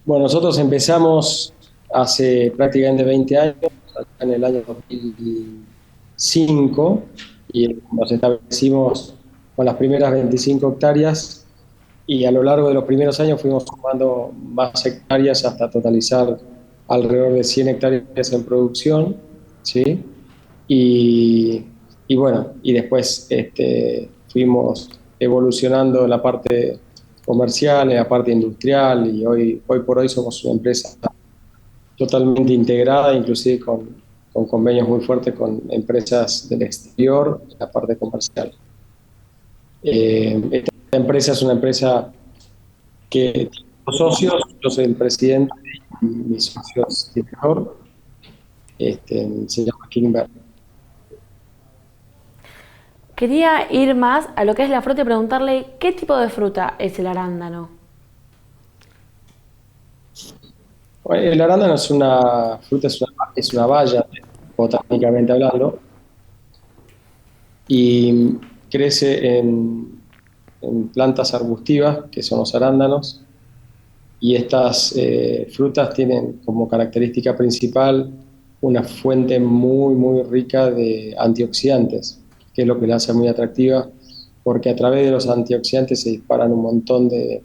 Bueno, nosotros empezamos hace prácticamente 20 años, en el año 2005, y nos establecimos con las primeras 25 hectáreas y a lo largo de los primeros años fuimos sumando más hectáreas hasta totalizar alrededor de 100 hectáreas en producción, ¿sí? Y, y bueno, y después fuimos evolucionando la parte comercial, en la parte industrial y hoy por hoy somos una empresa totalmente integrada, inclusive con convenios muy fuertes con empresas del exterior en la parte comercial. Esta empresa es una empresa que tiene dos socios, yo soy el presidente y mi socio es director, se llama Kimber. Quería ir más a lo que es la fruta y preguntarle qué tipo de fruta es el arándano. Bueno, el arándano es una fruta, es una baya, botánicamente hablando, y crece en plantas arbustivas, que son los arándanos, y estas frutas tienen como característica principal una fuente muy, muy rica de antioxidantes, que es lo que la hace muy atractiva, porque a través de los antioxidantes se disparan un montón de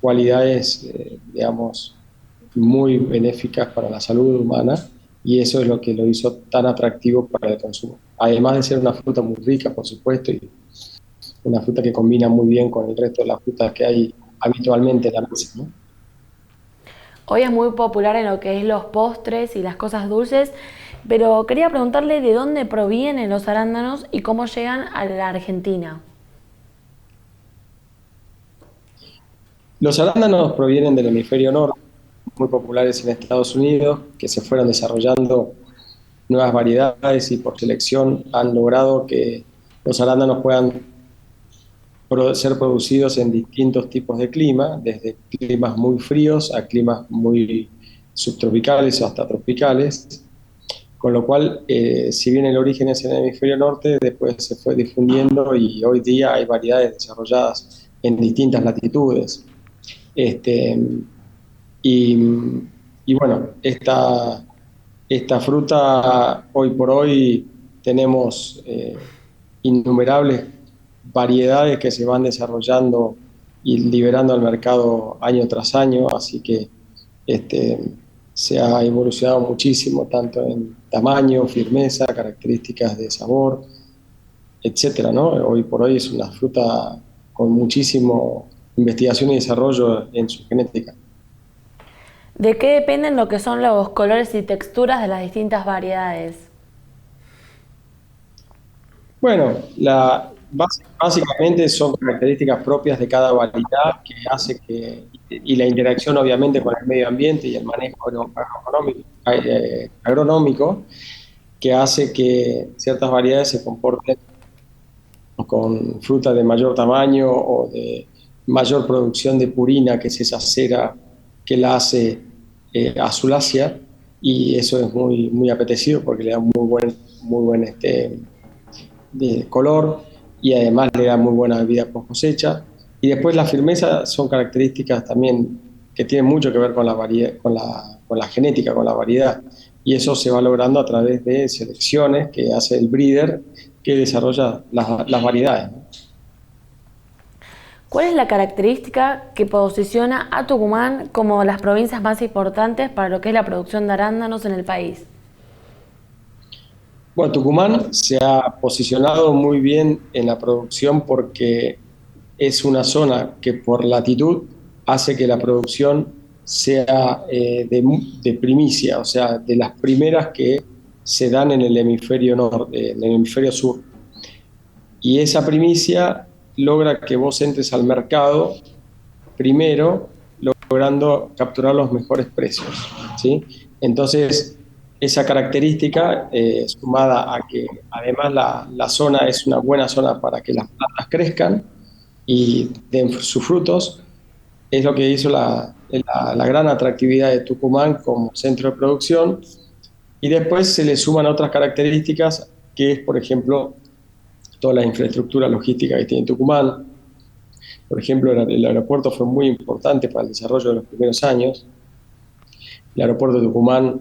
cualidades, digamos, muy benéficas para la salud humana, y eso es lo que lo hizo tan atractivo para el consumo. Además de ser una fruta muy rica, por supuesto, y una fruta que combina muy bien con el resto de las frutas que hay habitualmente en la mesa, ¿no? Hoy es muy popular en lo que es los postres y las cosas dulces, pero quería preguntarle de dónde provienen los arándanos y cómo llegan a la Argentina. Los arándanos provienen del hemisferio norte, muy populares en Estados Unidos, que se fueron desarrollando nuevas variedades y por selección han logrado que los arándanos puedan ser producidos en distintos tipos de clima, desde climas muy fríos a climas muy subtropicales o hasta tropicales, con lo cual, si bien el origen es en el hemisferio norte, después se fue difundiendo y hoy día hay variedades desarrolladas en distintas latitudes. Este, y, y bueno, esta fruta hoy por hoy tenemos innumerables variedades que se van desarrollando y liberando al mercado año tras año, así que este, se ha evolucionado muchísimo, tanto en tamaño, firmeza, características de sabor, etcétera, ¿no? Hoy por hoy es una fruta con muchísimo investigación y desarrollo en su genética. ¿De qué dependen lo que son los colores y texturas de las distintas variedades? Bueno, básicamente son características propias de cada variedad que hace que, y la interacción obviamente con el medio ambiente y el manejo agronómico, que hace que ciertas variedades se comporten con fruta de mayor tamaño o de mayor producción de purina, que es esa cera que la hace azulácea, y eso es muy, muy apetecido porque le da muy buen de color y además le da muy buena vida post cosecha. Y después la firmeza son características también que tienen mucho que ver con la, con la genética, con la variedad. Y eso se va logrando a través de selecciones que hace el breeder que desarrolla las variedades, ¿no? ¿Cuál es la característica que posiciona a Tucumán como las provincias más importantes para lo que es la producción de arándanos en el país? Bueno, Tucumán se ha posicionado muy bien en la producción porque es una zona que por latitud hace que la producción sea de primicia, o sea, de las primeras que se dan en el hemisferio norte, en el hemisferio sur. Y esa primicia logra que vos entres al mercado primero, logrando capturar los mejores precios, ¿sí? Entonces, esa característica, sumada a que además la zona es una buena zona para que las plantas crezcan y den sus frutos, es lo que hizo la gran atractividad de Tucumán como centro de producción. Y después se le suman otras características, que es, por ejemplo, toda la infraestructura logística que tiene Tucumán, Por ejemplo, el aeropuerto fue muy importante para el desarrollo de los primeros años. El aeropuerto de Tucumán,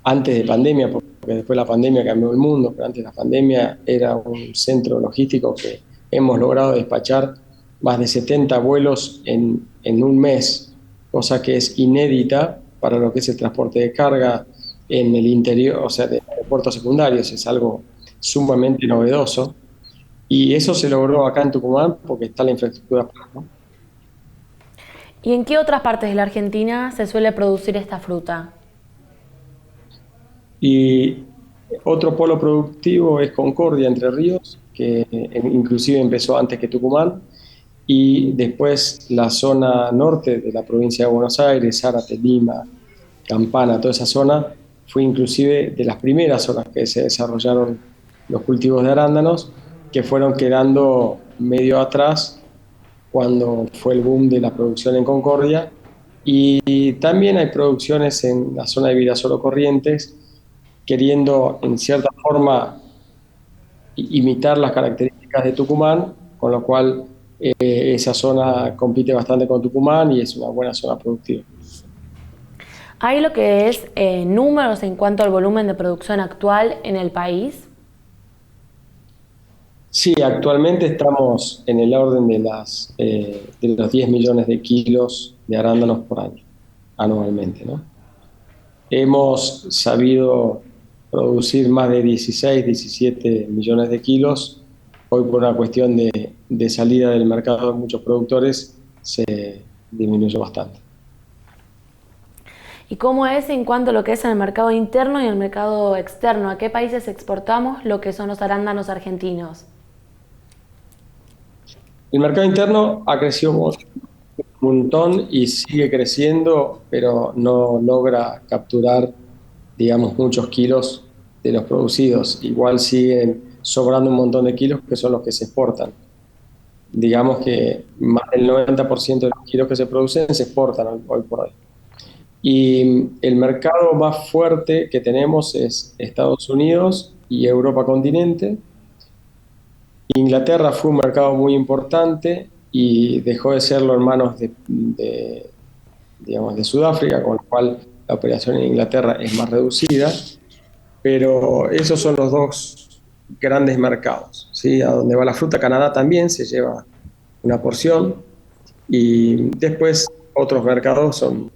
antes de pandemia, porque después la pandemia cambió el mundo, pero antes de la pandemia era un centro logístico que hemos logrado despachar más de 70 vuelos en un mes, cosa que es inédita para lo que es el transporte de carga en el interior, o sea, de aeropuertos secundarios, es algo sumamente novedoso. Y eso se logró acá en Tucumán porque está la infraestructura, ¿no? ¿Y en qué otras partes de la Argentina se suele producir esta fruta? Y otro polo productivo es Concordia, Entre Ríos, que inclusive empezó antes que Tucumán, y después la zona norte de la provincia de Buenos Aires, Zárate, Lima, Campana, toda esa zona, fue inclusive de las primeras zonas que se desarrollaron los cultivos de arándanos, que fueron quedando medio atrás cuando fue el boom de la producción en Concordia. Y también hay producciones en la zona de Virasoro Corrientes, queriendo en cierta forma imitar las características de Tucumán, con lo cual esa zona compite bastante con Tucumán y es una buena zona productiva. ¿Hay lo que es números en cuanto al volumen de producción actual en el país? Sí, actualmente estamos en el orden de los 10 millones de kilos de arándanos por año, anualmente, ¿no? Hemos sabido producir más de 16, 17 millones de kilos. Hoy, por una cuestión de salida del mercado de muchos productores, se disminuyó bastante. ¿Y cómo es en cuanto a lo que es el mercado interno y el mercado externo? ¿A qué países exportamos lo que son los arándanos argentinos? El mercado interno ha crecido un montón y sigue creciendo, pero no logra capturar, digamos, muchos kilos de los producidos. Igual siguen sobrando un montón de kilos que son los que se exportan. Digamos que más del 90% de los kilos que se producen se exportan hoy por hoy. Y el mercado más fuerte que tenemos es Estados Unidos y Europa continente. Inglaterra fue un mercado muy importante y dejó de serlo en manos digamos, de Sudáfrica, con lo cual la operación en Inglaterra es más reducida, pero esos son los dos grandes mercados, ¿sí? A donde va la fruta, Canadá también se lleva una porción, y después otros mercados son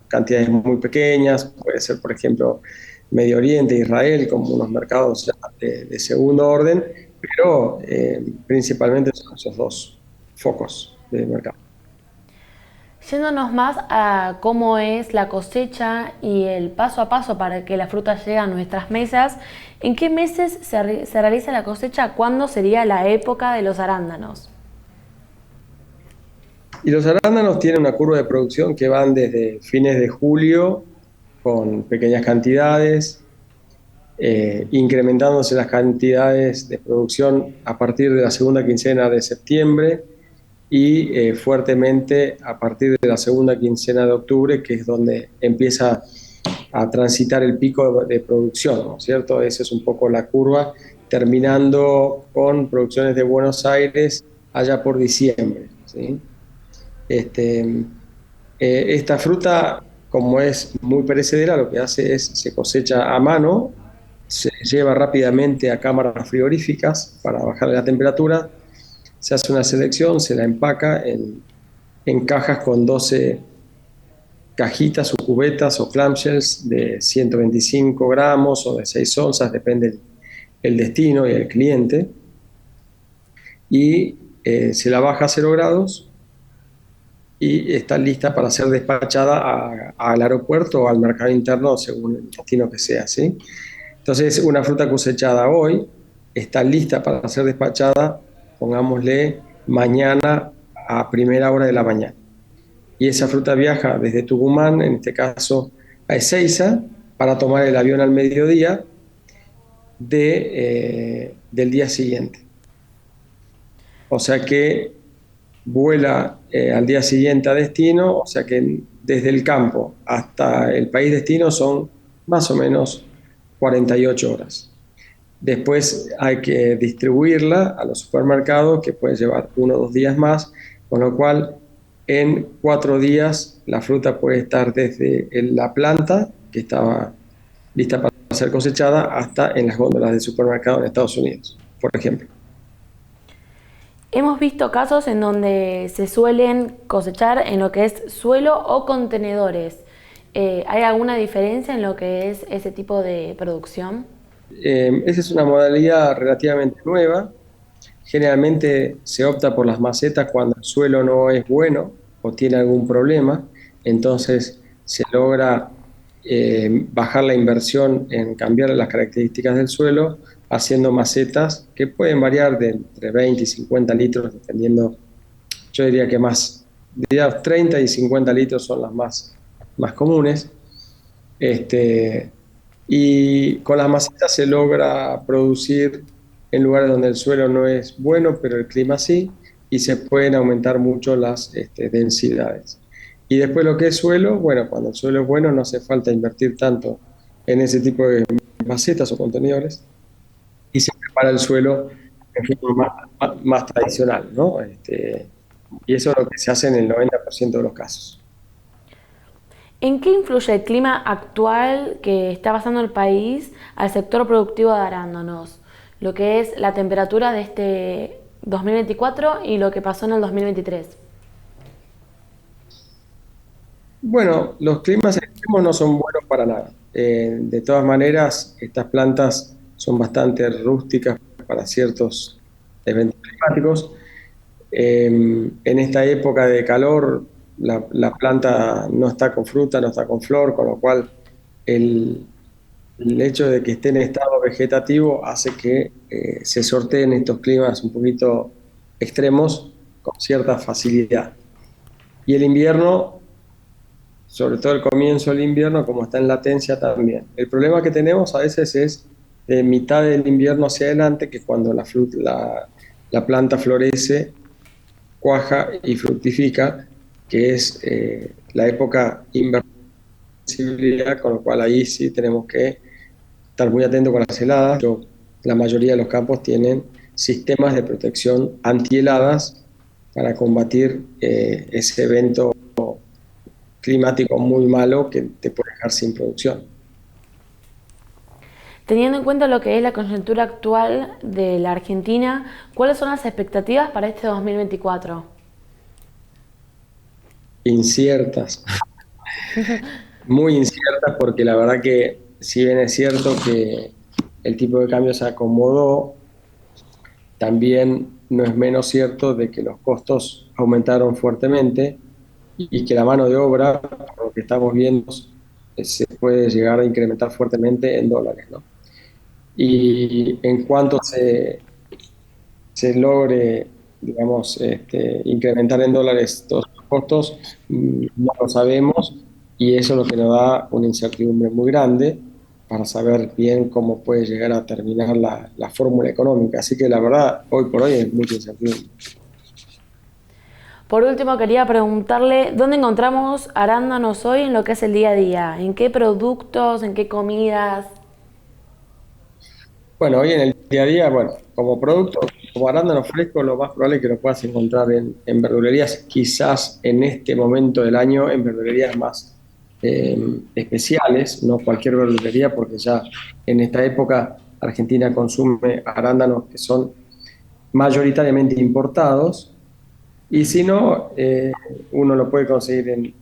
cantidades muy pequeñas, puede ser por ejemplo Medio Oriente, Israel, como unos mercados ya de segundo orden, pero principalmente son esos dos focos de mercado. Yéndonos más a cómo es la cosecha y el paso a paso para que la fruta llegue a nuestras mesas, ¿en qué meses se realiza la cosecha? ¿Cuándo sería la época de los arándanos? Y los arándanos tienen una curva de producción que van desde fines de julio con pequeñas cantidades, incrementándose las cantidades de producción a partir de la segunda quincena de septiembre y fuertemente a partir de la segunda quincena de octubre, que es donde empieza a transitar el pico de producción, ¿no es cierto? Esa es un poco la curva, terminando con producciones de Buenos Aires allá por diciembre, ¿sí? Esta fruta, como es muy perecedera, lo que hace es se cosecha a mano, se lleva rápidamente a cámaras frigoríficas para bajar la temperatura, se hace una selección, se la empaca en cajas con 12 cajitas o cubetas o clamshells de 125 gramos o de 6 onzas, depende el destino y el cliente, y se la baja a 0 grados y está lista para ser despachada al aeropuerto o al mercado interno según el destino que sea, ¿sí? Entonces, una fruta cosechada hoy está lista para ser despachada, pongámosle, mañana a primera hora de la mañana. Y esa fruta viaja desde Tucumán, en este caso a Ezeiza, para tomar el avión al mediodía del día siguiente. O sea que vuela al día siguiente a destino, o sea que desde el campo hasta el país destino son más o menos 48 horas. Después hay que distribuirla a los supermercados, que puede llevar 1 o 2 días más, con lo cual en 4 días la fruta puede estar desde la planta, que estaba lista para ser cosechada, hasta en las góndolas del supermercado en Estados Unidos, por ejemplo. Hemos visto casos en donde se suelen cosechar en lo que es suelo o contenedores. ¿Hay alguna diferencia en lo que es ese tipo de producción? Esa es una modalidad relativamente nueva. Generalmente se opta por las macetas cuando el suelo no es bueno o tiene algún problema, entonces se logra bajar la inversión en cambiar las características del suelo haciendo macetas que pueden variar de entre 20 y 50 litros, dependiendo, yo diría que más, diría 30 y 50 litros son las más comunes. Este, y con las macetas se logra producir en lugares donde el suelo no es bueno, pero el clima sí, y se pueden aumentar mucho las densidades. Y después lo que es suelo, bueno, cuando el suelo es bueno no hace falta invertir tanto en ese tipo de macetas o contenedores y se prepara el suelo en forma más tradicional, ¿no? Y eso es lo que se hace en el 90% de los casos. ¿En qué influye el clima actual que está pasando el país al sector productivo de arándanos? Lo que es la temperatura de este 2024 y lo que pasó en el 2023. Bueno, los climas extremos no son buenos para nada. De todas maneras, estas plantas son bastante rústicas para ciertos eventos climáticos. En esta época de calor, la planta no está con fruta, no está con flor, con lo cual el, el hecho de que esté en estado vegetativo hace que se sorteen estos climas un poquito extremos con cierta facilidad. Y el invierno, sobre todo el comienzo del invierno, como está en latencia también. El problema que tenemos a veces es de mitad del invierno hacia adelante, que es cuando la planta florece, cuaja y fructifica, que es la época inversibilidad, con lo cual ahí sí tenemos que estar muy atentos con las heladas. La mayoría de los campos tienen sistemas de protección antiheladas para combatir ese evento climático muy malo que te puede dejar sin producción. Teniendo en cuenta lo que es la coyuntura actual de la Argentina, ¿cuáles son las expectativas para este 2024? Inciertas, muy inciertas, porque la verdad que si bien es cierto que el tipo de cambio se acomodó, también no es menos cierto de que los costos aumentaron fuertemente y que la mano de obra, por lo que estamos viendo, se puede llegar a incrementar fuertemente en dólares, ¿no? Y en cuanto se logre, digamos, incrementar en dólares todos los costos, no lo sabemos y eso es lo que nos da una incertidumbre muy grande para saber bien cómo puede llegar a terminar la fórmula económica. Así que la verdad, hoy por hoy es mucha incertidumbre. Por último, quería preguntarle, ¿dónde encontramos arándanos hoy en lo que es el día a día? ¿En qué productos? ¿En qué comidas? Bueno, hoy en el día a día, bueno, como producto, como arándano fresco, lo más probable es que lo puedas encontrar en verdulerías, quizás en este momento del año, en verdulerías más especiales, no cualquier verdulería, porque ya en esta época Argentina consume arándanos que son mayoritariamente importados, y si no, uno lo puede conseguir en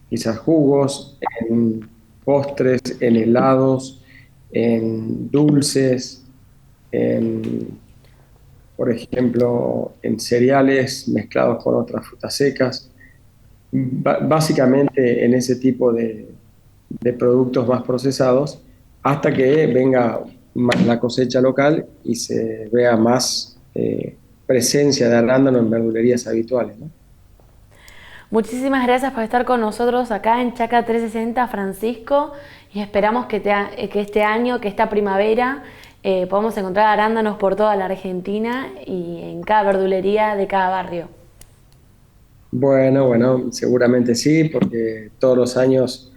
quizás jugos, en postres, en helados, en dulces, en, por ejemplo, en cereales mezclados con otras frutas secas. Básicamente en ese tipo de productos más procesados, hasta que venga más la cosecha local y se vea más presencia de arándano en verdulerías habituales, ¿no? Muchísimas gracias por estar con nosotros acá en Chaca 360, Francisco, y esperamos que este año, que esta primavera, podamos encontrar arándanos por toda la Argentina y en cada verdulería de cada barrio. Bueno, seguramente sí, porque todos los años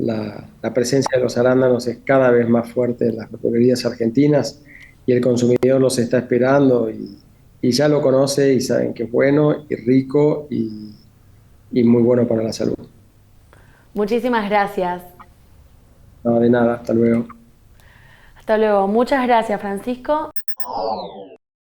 la presencia de los arándanos es cada vez más fuerte en las verdulerías argentinas y el consumidor los está esperando y ya lo conoce y saben que es bueno y rico y muy bueno para la salud. Muchísimas gracias. No, de nada, hasta luego. Hasta luego. Muchas gracias, Francisco.